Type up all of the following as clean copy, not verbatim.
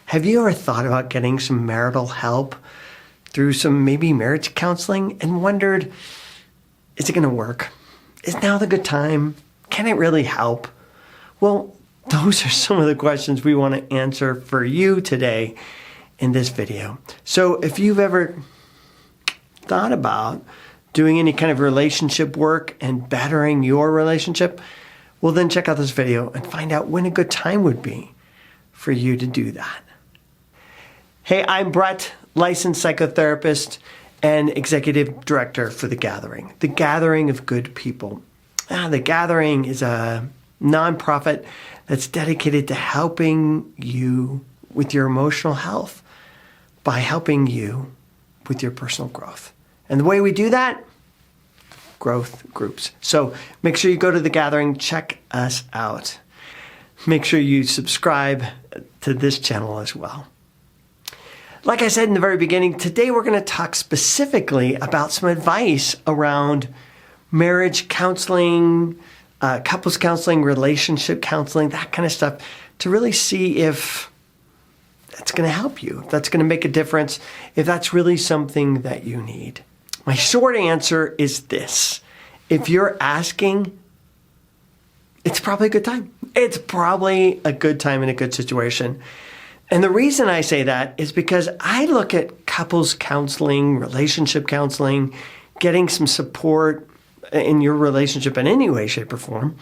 Have you ever thought about getting some marital help through some maybe marriage counseling and wondered, is it going to work? Is now the good time? Can it really help? Well, those are some of the questions we want to answer for you today in this video. So if you've ever thought about doing any kind of relationship work and bettering your relationship, well, then check out this video and find out when a good time would be for you to do that. Hey, I'm Brett, licensed psychotherapist and executive director for The Gathering, the gathering of good people. The Gathering is a nonprofit that's dedicated to helping you with your emotional health by helping you with your personal growth. And the way we do that, growth groups. So make sure you go to The Gathering, check us out. Make sure you subscribe to this channel as well. Like I said in the very beginning, today we're going to talk specifically about some advice around marriage counseling, couples counseling, relationship counseling, that kind of stuff, to really see if that's going to help you, if that's going to make a difference, if that's really something that you need. My short answer is this. If you're asking, it's probably a good time. It's probably a good time in a good situation. And the reason I say that is because I look at couples counseling, relationship counseling, getting some support in your relationship in any way, shape, or form,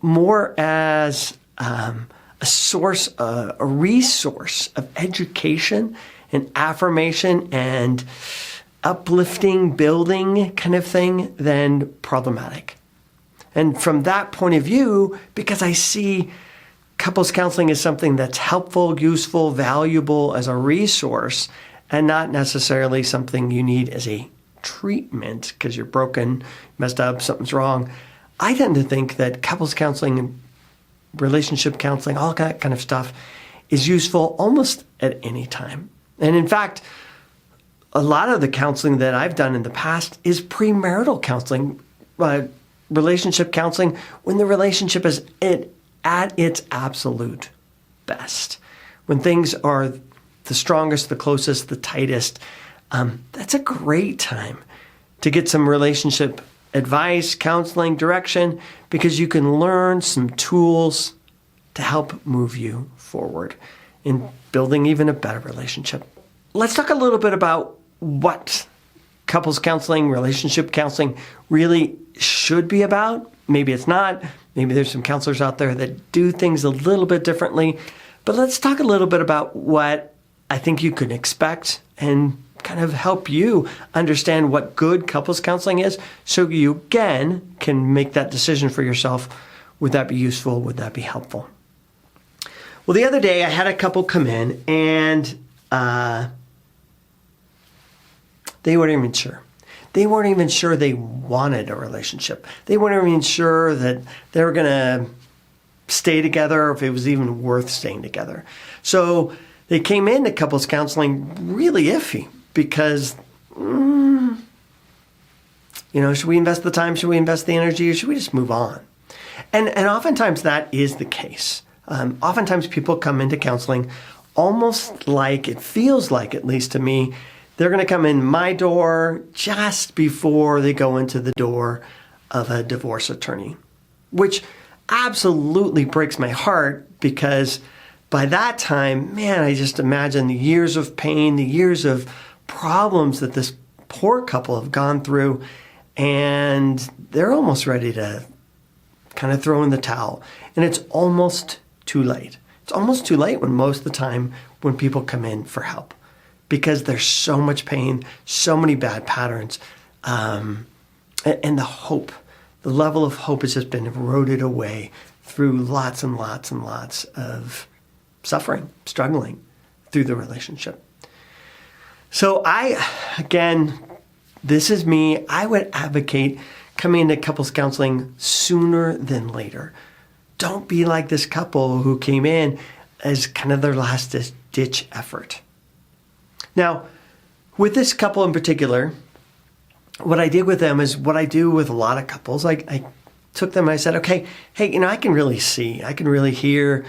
more as a source, a resource of education and affirmation and uplifting, building kind of thing than problematic. And from that point of view, because I see couples counseling is something that's helpful, useful, valuable as a resource, and not necessarily something you need as a treatment because you're broken, messed up, something's wrong. I tend to think that couples counseling and relationship counseling, all that kind of stuff, is useful almost at any time. And in fact, a lot of the counseling that I've done in the past is premarital counseling, relationship counseling, when the relationship is at its absolute best. When things are the strongest, the closest, the tightest, that's a great time to get some relationship advice, counseling, direction, because you can learn some tools to help move you forward in building even a better relationship. Let's talk a little bit about what couples counseling, relationship counseling really should be about. Maybe it's not. Maybe there's some counselors out there that do things a little bit differently. But let's talk a little bit about what I think you can expect and kind of help you understand what good couples counseling is so you, again, can make that decision for yourself. Would that be useful? Would that be helpful? Well, the other day I had a couple come in and they weren't even sure. They weren't even sure they wanted a relationship. They weren't even sure that they were going to stay together or if it was even worth staying together. So they came into couples counseling really iffy because, should we invest the time? Should we invest the energy? Or should we just move on? And oftentimes that is the case. Oftentimes people come into counseling almost like, it feels like, at least to me, they're going to come in my door just before they go into the door of a divorce attorney, which absolutely breaks my heart because by that time, man, I just imagine the years of pain, the years of problems that this poor couple have gone through, and they're almost ready to kind of throw in the towel. And it's almost too late. It's almost too late when most of the time when people come in for help, because there's so much pain, so many bad patterns, and the hope, the level of hope has just been eroded away through lots and lots and lots of suffering, struggling through the relationship. So again, this is me. I would advocate coming into couples counseling sooner than later. Don't be like this couple who came in as kind of their last ditch effort. Now, with this couple in particular, what I did with them is what I do with a lot of couples. I took them and I said, okay, hey, I can really see, I can really hear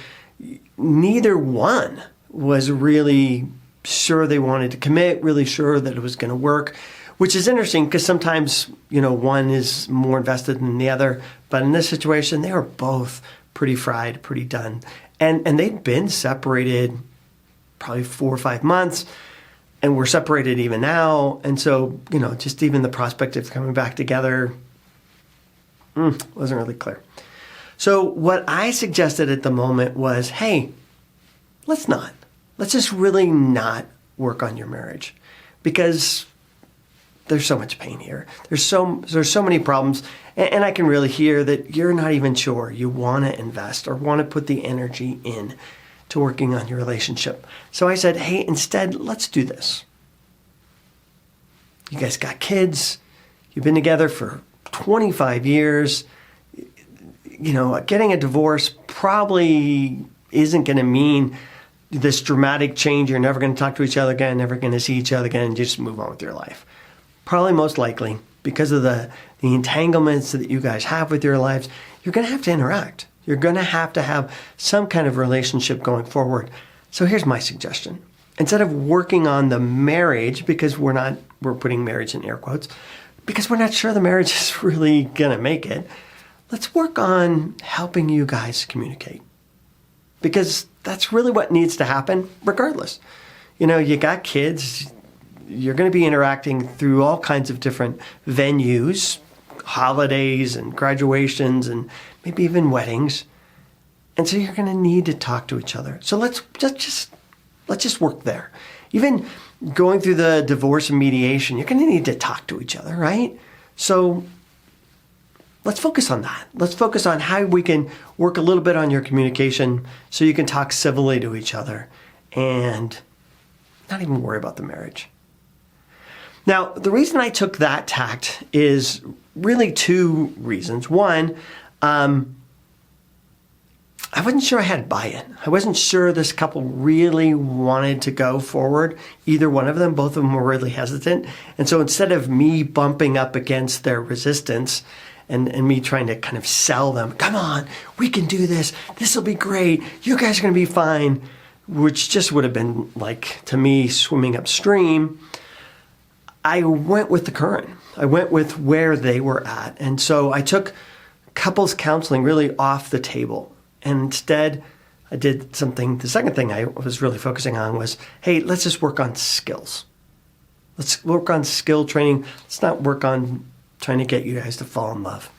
neither one was really sure they wanted to commit, really sure that it was going to work, which is interesting because sometimes, one is more invested than the other. But in this situation, they were both pretty fried, pretty done. And they'd been separated probably 4 or 5 months, and we're separated even now. And so, just even the prospect of coming back together wasn't really clear. So what I suggested at the moment was, hey, let's just really not work on your marriage, because there's so much pain here. There's so many problems. And I can really hear that you're not even sure you want to invest or want to put the energy in to working on your relationship. So I said, hey, instead, let's do this. You guys got kids. You've been together for 25 years. Getting a divorce probably isn't going to mean this dramatic change. You're never going to talk to each other again, never going to see each other again, and just move on with your life. Probably most likely, because of the entanglements that you guys have with your lives, you're going to have to interact. You're going to have some kind of relationship going forward. So here's my suggestion. Instead of working on the marriage, because we're putting marriage in air quotes, because we're not sure the marriage is really going to make it, let's work on helping you guys communicate. Because that's really what needs to happen regardless. You got kids, you're going to be interacting through all kinds of different venues, holidays and graduations and maybe even weddings. And so you're going to need to talk to each other. So let's just work there. Even going through the divorce and mediation, you're going to need to talk to each other, right? So let's focus on that. Let's focus on how we can work a little bit on your communication so you can talk civilly to each other and not even worry about the marriage. Now, the reason I took that tact is really 2 reasons. One, I wasn't sure I had buy-in. I wasn't sure this couple really wanted to go forward. Either one of them, both of them were really hesitant. And so instead of me bumping up against their resistance and me trying to kind of sell them, come on, we can do this. This will be great. You guys are going to be fine, which just would have been like, to me, swimming upstream. I went with the current. I went with where they were at. And so I took couples counseling really off the table. And instead, I did something. The second thing I was really focusing on was, hey, let's just work on skills. Let's work on skill training. Let's not work on trying to get you guys to fall in love,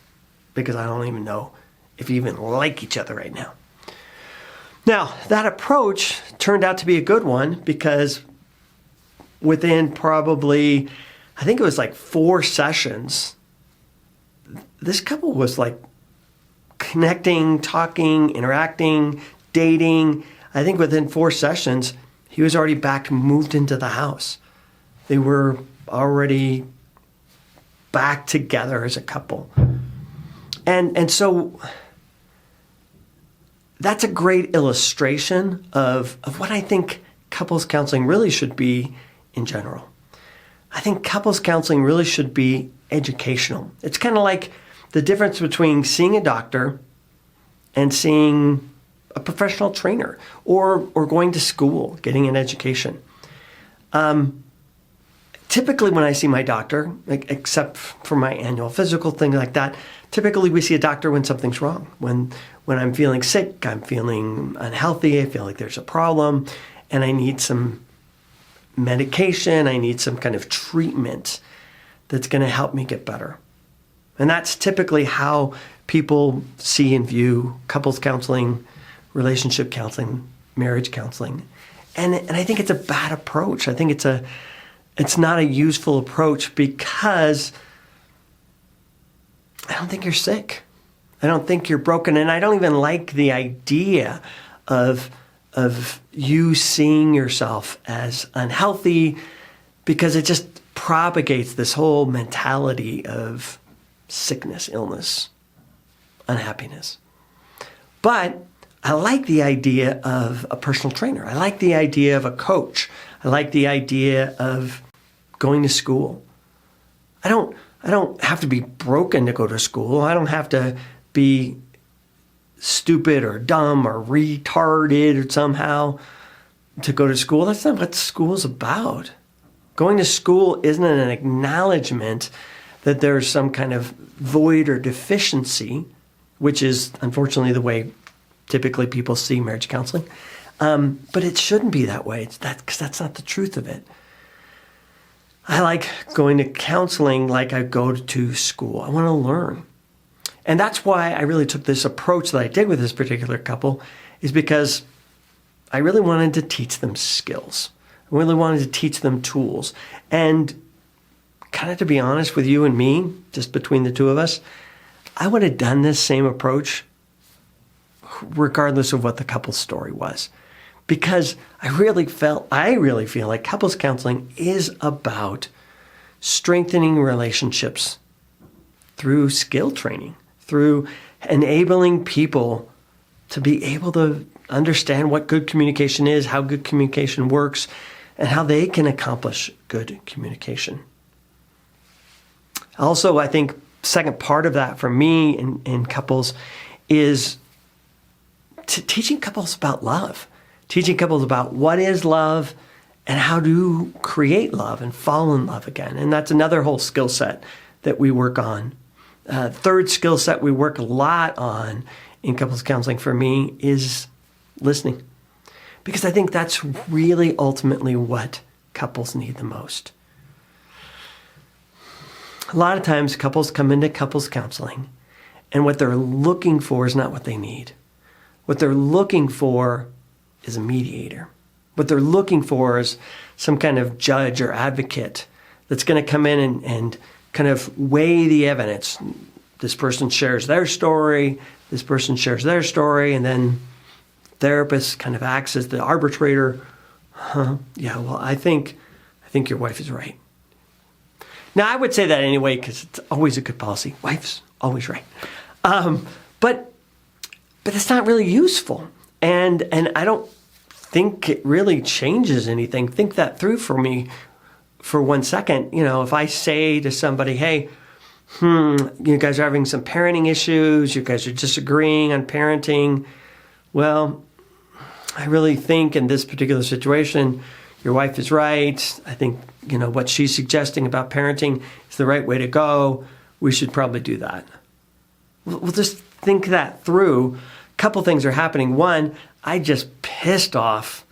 because I don't even know if you even like each other right now. Now, that approach turned out to be a good one, because within probably, I think it was like 4 sessions, this couple was like connecting, talking, interacting, dating. I think within 4 sessions, he was already back, moved into the house. They were already back together as a couple. And so that's a great illustration of what I think couples counseling really should be in general. I think couples counseling really should be educational. It's kind of like the difference between seeing a doctor and seeing a professional trainer or going to school, getting an education. Typically when I see my doctor, except for my annual physical, thing like that, typically we see a doctor when something's wrong. When I'm feeling sick, I'm feeling unhealthy, I feel like there's a problem, and I need some medication, I need some kind of treatment that's going to help me get better. And that's typically how people see and view couples counseling, relationship counseling, marriage counseling. And I think it's a bad approach. I think it's not a useful approach, because I don't think you're sick. I don't think you're broken. And I don't even like the idea of you seeing yourself as unhealthy, because it just propagates this whole mentality of sickness, illness, unhappiness. But I like the idea of a personal trainer. I like the idea of a coach. I like the idea of going to school. I don't have to be broken to go to school. I don't have to be stupid or dumb or retarded or somehow. to go to school. That's not what school's about. Going to school isn't an acknowledgement that there's some kind of void or deficiency, which is unfortunately the way typically people see marriage counseling. But it shouldn't be that way. Because that's not the truth of it. I like going to counseling like I go to school. I want to learn. And that's why I really took this approach that I did with this particular couple, is because I really wanted to teach them skills. I really wanted to teach them tools. And kind of to be honest with you and me, just between the two of us, I would have done this same approach regardless of what the couple's story was. Because I really feel like couples counseling is about strengthening relationships through skill training, through enabling people to be able to understand what good communication is, how good communication works, and how they can accomplish good communication. Also, I think second part of that for me in couples is teaching couples about love. Teaching couples about what is love and how to create love and fall in love again. And that's another whole skill set that we work on. Third skill set we work a lot on in couples counseling for me is listening. Because I think that's really ultimately what couples need the most. A lot of times couples come into couples counseling and what they're looking for is not what they need. What they're looking for is a mediator. What they're looking for is some kind of judge or advocate that's going to come in and kind of weigh the evidence. This person shares their story, this person shares their story, and then therapist kind of acts as the arbitrator. Yeah, well, I think your wife is right. Now, I would say that anyway because it's always a good policy. Wife's always right. But it's not really useful. And I don't think it really changes anything. Think that through for me for 1 second. You know, if I say to somebody, hey, you guys are having some parenting issues, you guys are disagreeing on parenting. Well, I really think in this particular situation, your wife is right. I think, what she's suggesting about parenting is the right way to go. We should probably do that. We'll just think that through. A couple things are happening. One, I just pissed off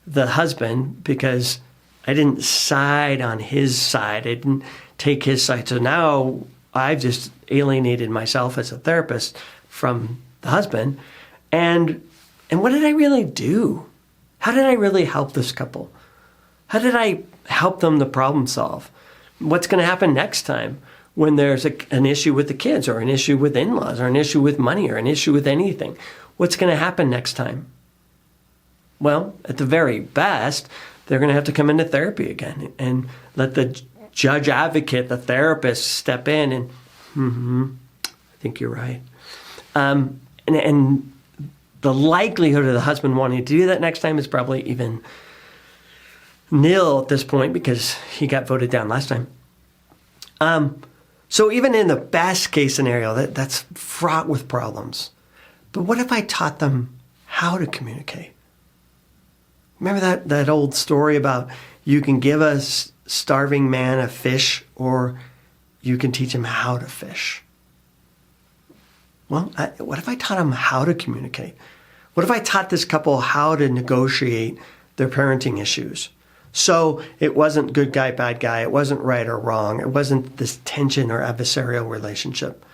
the husband because I didn't side on his side. I didn't take his side. So now I've just alienated myself as a therapist from the husband. And what did I really do? How did I really help this couple? How did I help them to problem solve? What's going to happen next time when there's an issue with the kids or an issue with in-laws or an issue with money or an issue with anything? What's going to happen next time? Well, at the very best, they're going to have to come into therapy again and let the judge advocate, the therapist, step in and, I think you're right. And the likelihood of the husband wanting to do that next time is probably even nil at this point because he got voted down last time. So even in the best case scenario, that's fraught with problems. But what if I taught them how to communicate? Remember that old story about you can give a starving man a fish or you can teach him how to fish? Well, what if I taught them how to communicate? What if I taught this couple how to negotiate their parenting issues? So it wasn't good guy, bad guy. It wasn't right or wrong. It wasn't this tension or adversarial relationship.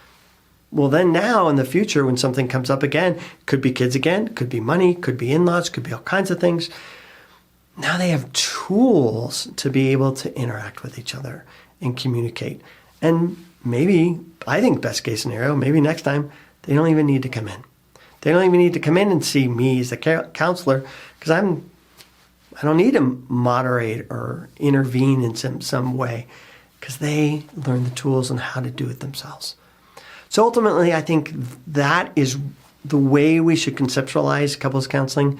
Well, then now in the future, when something comes up again, could be kids again, could be money, could be in-laws, could be all kinds of things. Now they have tools to be able to interact with each other and communicate. And maybe, I think best case scenario, maybe next time, they don't even need to come in. They don't even need to come in and see me as the counselor because I don't need to moderate or intervene in some way because they learn the tools on how to do it themselves. So ultimately, I think that is the way we should conceptualize couples counseling.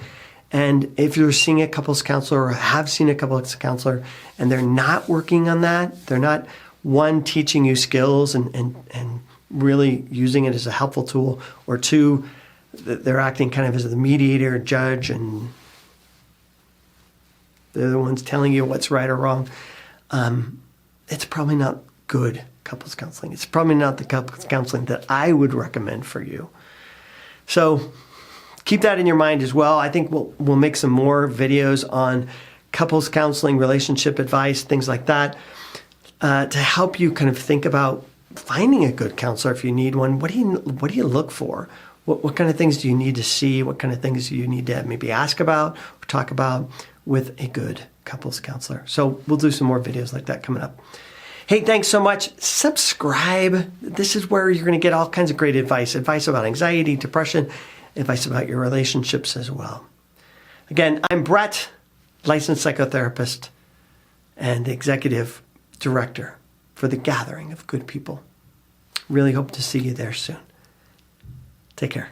And if you're seeing a couples counselor or have seen a couples counselor and they're not working on that, they're not, one, teaching you skills and really using it as a helpful tool, or two, they're acting kind of as the mediator, judge, and They're the ones telling you what's right or wrong. It's probably not good couples counseling. It's probably not the couples counseling that I would recommend for you. So keep that in your mind as well. I think we'll make some more videos on couples counseling, relationship advice, things like that, to help you kind of think about finding a good counselor if you need one. What do you look for? What kind of things do you need to see? What kind of things do you need to maybe ask about or talk about with a good couples counselor? So we'll do some more videos like that coming up. Hey, thanks so much. Subscribe. This is where you're going to get all kinds of great advice about anxiety, depression, advice about your relationships as well. Again, I'm Brett, licensed psychotherapist and executive director for the Gathering of Good People. Really hope to see you there soon. Take care.